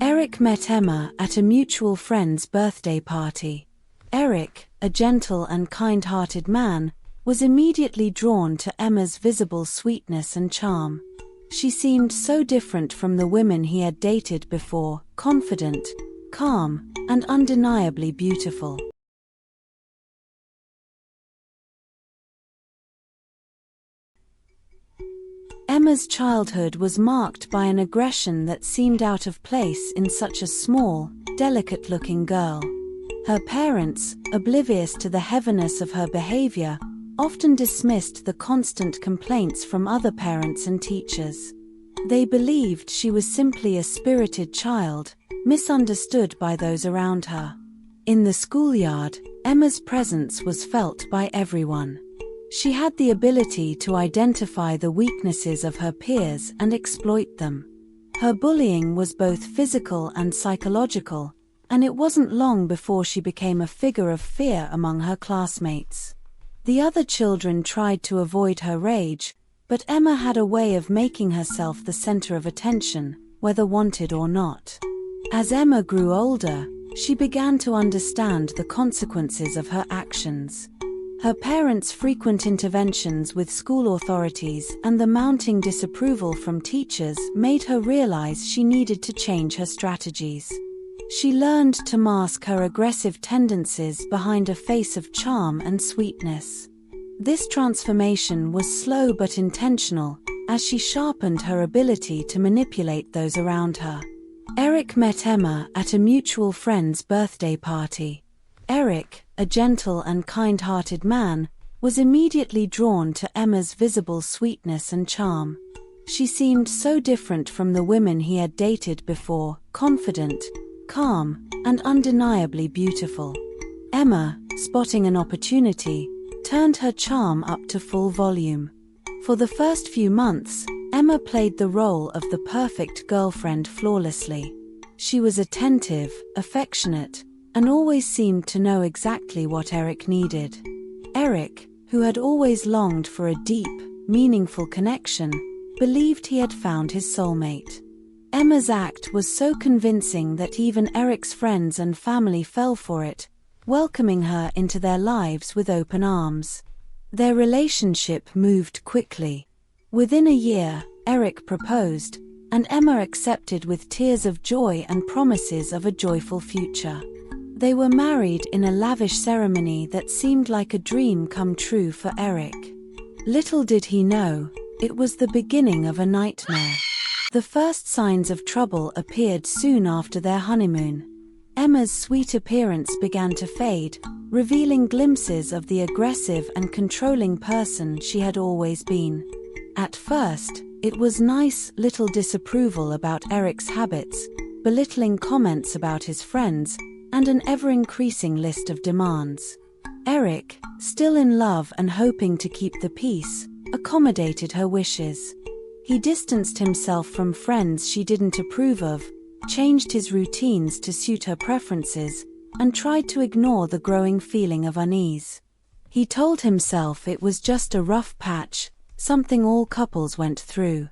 Erick met Emma at a mutual friend's birthday party. Erick, a gentle and kind-hearted man, was immediately drawn to Emma's visible sweetness and charm. She seemed so different from the women he had dated before, confident, calm, and undeniably beautiful. Emma's childhood was marked by an aggression that seemed out of place in such a small, delicate-looking girl. Her parents, oblivious to the heaviness of her behavior, often dismissed the constant complaints from other parents and teachers. They believed she was simply a spirited child, misunderstood by those around her. In the schoolyard, Emma's presence was felt by everyone. She had the ability to identify the weaknesses of her peers and exploit them. Her bullying was both physical and psychological, and it wasn't long before she became a figure of fear among her classmates. The other children tried to avoid her rage, but Emma had a way of making herself the center of attention, whether wanted or not. As Emma grew older, she began to understand the consequences of her actions. Her parents' frequent interventions with school authorities and the mounting disapproval from teachers made her realize she needed to change her strategies. She learned to mask her aggressive tendencies behind a face of charm and sweetness. This transformation was slow but intentional, as she sharpened her ability to manipulate those around her. Erick met Emma at a mutual friend's birthday party. Erick, a gentle and kind-hearted man, was immediately drawn to Emma's visible sweetness and charm. She seemed so different from the women he had dated before, confident, calm, and undeniably beautiful. Emma, spotting an opportunity, turned her charm up to full volume. For the first few months, Emma played the role of the perfect girlfriend flawlessly. She was attentive, affectionate, and always seemed to know exactly what Erick needed. Erick, who had always longed for a deep, meaningful connection, believed he had found his soulmate. Emma's act was so convincing that even Erick's friends and family fell for it, welcoming her into their lives with open arms. Their relationship moved quickly. Within a year, Erick proposed, and Emma accepted with tears of joy and promises of a joyful future. They were married in a lavish ceremony that seemed like a dream come true for Erick. Little did he know, it was the beginning of a nightmare. The first signs of trouble appeared soon after their honeymoon. Emma's sweet appearance began to fade, revealing glimpses of the aggressive and controlling person she had always been. At first, it was nice little disapproval about Erick's habits, belittling comments about his friends, and an ever-increasing list of demands. Erick, still in love and hoping to keep the peace, accommodated her wishes. He distanced himself from friends she didn't approve of, changed his routines to suit her preferences, and tried to ignore the growing feeling of unease. He told himself it was just a rough patch, something all couples went through.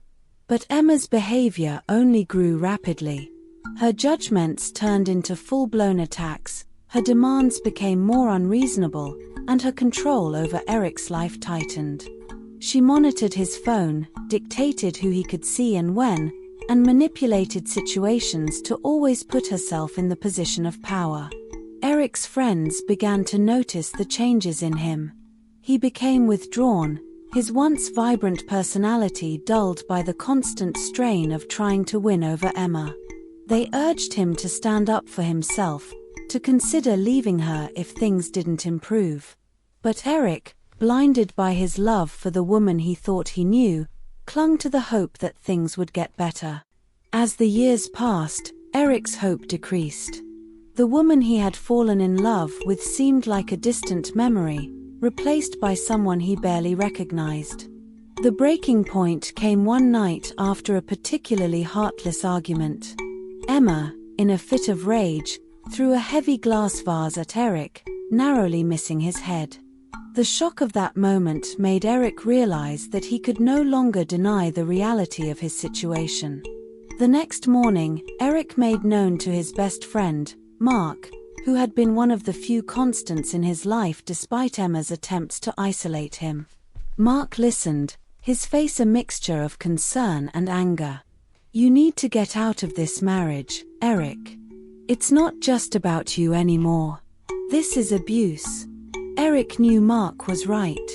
But Emma's behavior only grew rapidly. Her judgments turned into full-blown attacks, her demands became more unreasonable, and her control over Erick's life tightened. She monitored his phone, dictated who he could see and when, and manipulated situations to always put herself in the position of power. Erick's friends began to notice the changes in him. He became withdrawn, his once vibrant personality dulled by the constant strain of trying to win over Emma. They urged him to stand up for himself, to consider leaving her if things didn't improve. But Erick, blinded by his love for the woman he thought he knew, clung to the hope that things would get better. As the years passed, Erick's hope decreased. The woman he had fallen in love with seemed like a distant memory, replaced by someone he barely recognized. The breaking point came one night after a particularly heartless argument. Emma, in a fit of rage, threw a heavy glass vase at Erick, narrowly missing his head. The shock of that moment made Erick realize that he could no longer deny the reality of his situation. The next morning, Erick made known to his best friend, Mark, who had been one of the few constants in his life despite Emma's attempts to isolate him. Mark listened, his face a mixture of concern and anger. "You need to get out of this marriage, Erick. It's not just about you anymore. This is abuse." Erick knew Mark was right.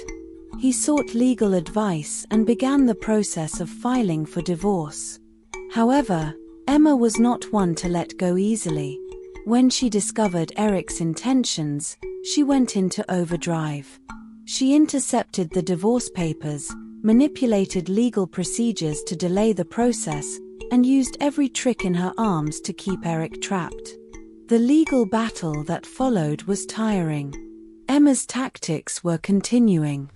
He sought legal advice and began the process of filing for divorce. However, Emma was not one to let go easily. When she discovered Erick's intentions, she went into overdrive. She intercepted the divorce papers, manipulated legal procedures to delay the process, and used every trick in her arms to keep Erick trapped. The legal battle that followed was tiring. Emma's tactics were continuing.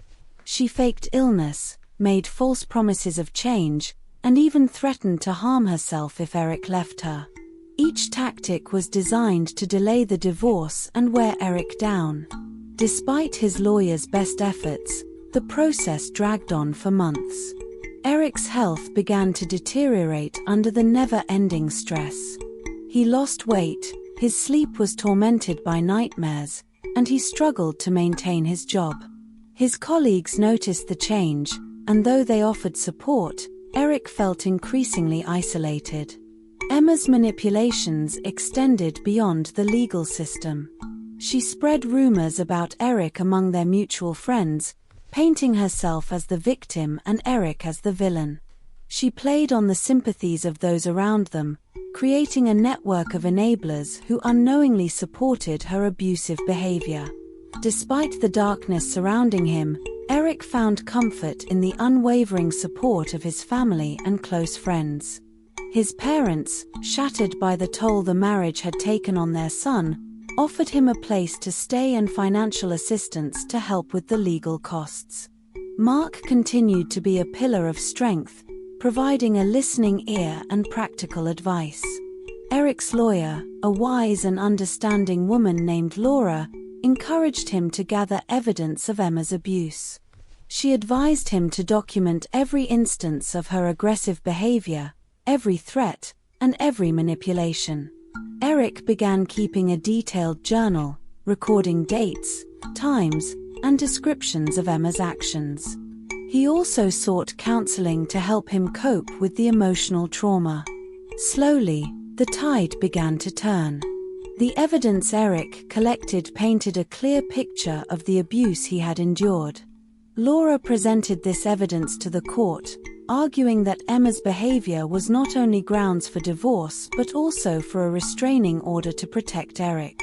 She faked illness, made false promises of change, and even threatened to harm herself if Erick left her. Each tactic was designed to delay the divorce and wear Erick down. Despite his lawyer's best efforts, the process dragged on for months. Erick's health began to deteriorate under the never-ending stress. He lost weight, his sleep was tormented by nightmares, and he struggled to maintain his job. His colleagues noticed the change, and though they offered support, Erick felt increasingly isolated. Emma's manipulations extended beyond the legal system. She spread rumors about Erick among their mutual friends, painting herself as the victim and Erick as the villain. She played on the sympathies of those around them, creating a network of enablers who unknowingly supported her abusive behavior. Despite the darkness surrounding him, Erick found comfort in the unwavering support of his family and close friends. His parents, shattered by the toll the marriage had taken on their son, offered him a place to stay and financial assistance to help with the legal costs. Mark continued to be a pillar of strength, providing a listening ear and practical advice. Erick's lawyer, a wise and understanding woman named Laura, encouraged him to gather evidence of Emma's abuse. She advised him to document every instance of her aggressive behavior, every threat, and every manipulation. Erick began keeping a detailed journal, recording dates, times, and descriptions of Emma's actions. He also sought counseling to help him cope with the emotional trauma. Slowly, the tide began to turn. The evidence Erick collected painted a clear picture of the abuse he had endured. Laura presented this evidence to the court, arguing that Emma's behavior was not only grounds for divorce but also for a restraining order to protect Erick.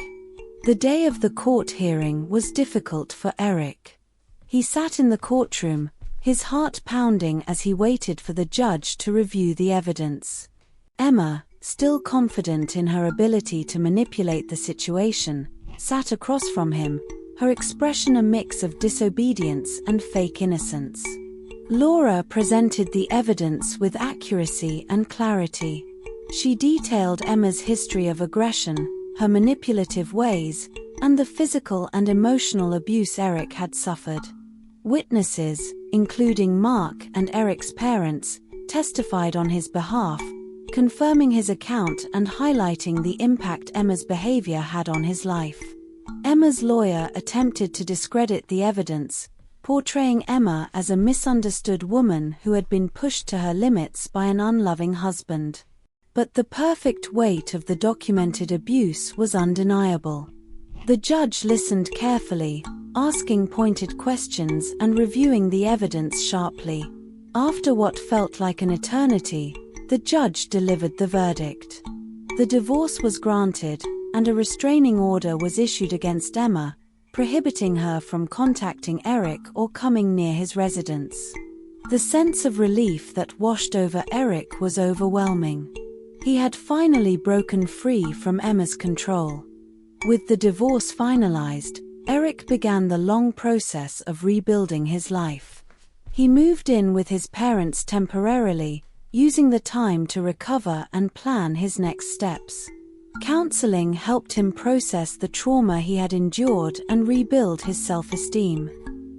The day of the court hearing was difficult for Erick. He sat in the courtroom, his heart pounding as he waited for the judge to review the evidence. Emma, still confident in her ability to manipulate the situation, sat across from him, her expression a mix of disobedience and fake innocence. Laura presented the evidence with accuracy and clarity. She detailed Emma's history of aggression, her manipulative ways, and the physical and emotional abuse Erick had suffered. Witnesses, including Mark and Erick's parents, testified on his behalf, confirming his account and highlighting the impact Emma's behavior had on his life. Emma's lawyer attempted to discredit the evidence, portraying Emma as a misunderstood woman who had been pushed to her limits by an unloving husband. But the perfect weight of the documented abuse was undeniable. The judge listened carefully, asking pointed questions and reviewing the evidence sharply. After what felt like an eternity, the judge delivered the verdict. The divorce was granted, and a restraining order was issued against Emma, prohibiting her from contacting Erick or coming near his residence. The sense of relief that washed over Erick was overwhelming. He had finally broken free from Emma's control. With the divorce finalized, Erick began the long process of rebuilding his life. He moved in with his parents temporarily, using the time to recover and plan his next steps. Counseling helped him process the trauma he had endured and rebuild his self-esteem.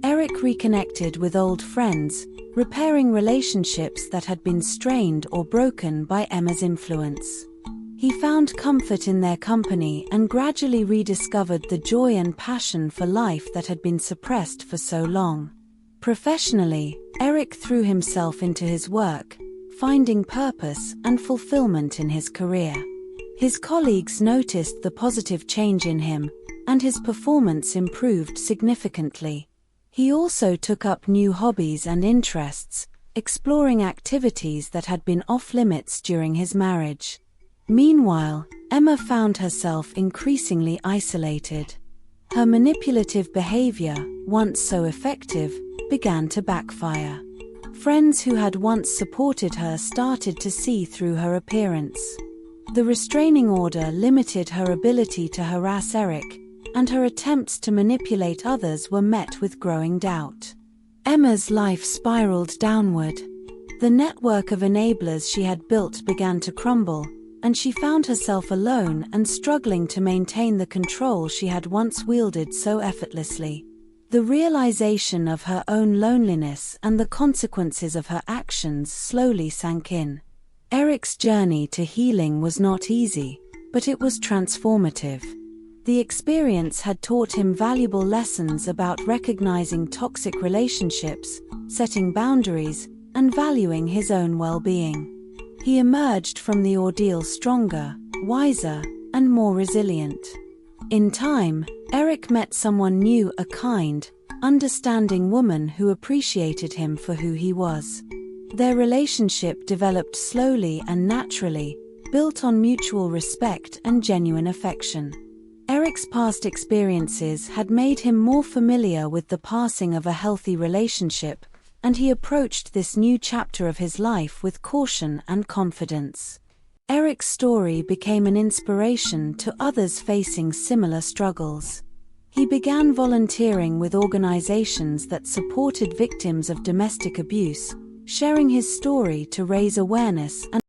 Erick reconnected with old friends, repairing relationships that had been strained or broken by Emma's influence. He found comfort in their company and gradually rediscovered the joy and passion for life that had been suppressed for so long. Professionally, Erick threw himself into his work, finding purpose and fulfillment in his career. His colleagues noticed the positive change in him, and his performance improved significantly. He also took up new hobbies and interests, exploring activities that had been off-limits during his marriage. Meanwhile, Emma found herself increasingly isolated. Her manipulative behavior, once so effective, began to backfire. Friends who had once supported her started to see through her appearance. The restraining order limited her ability to harass Erick, and her attempts to manipulate others were met with growing doubt. Emma's life spiraled downward. The network of enablers she had built began to crumble, and she found herself alone and struggling to maintain the control she had once wielded so effortlessly. The realization of her own loneliness and the consequences of her actions slowly sank in. Erick's journey to healing was not easy, but it was transformative. The experience had taught him valuable lessons about recognizing toxic relationships, setting boundaries, and valuing his own well-being. He emerged from the ordeal stronger, wiser, and more resilient. In time, Erick met someone new, a kind, understanding woman who appreciated him for who he was. Their relationship developed slowly and naturally, built on mutual respect and genuine affection. Erick's past experiences had made him more familiar with the passing of a healthy relationship, and he approached this new chapter of his life with caution and confidence. Erick's story became an inspiration to others facing similar struggles. He began volunteering with organizations that supported victims of domestic abuse, sharing his story to raise awareness and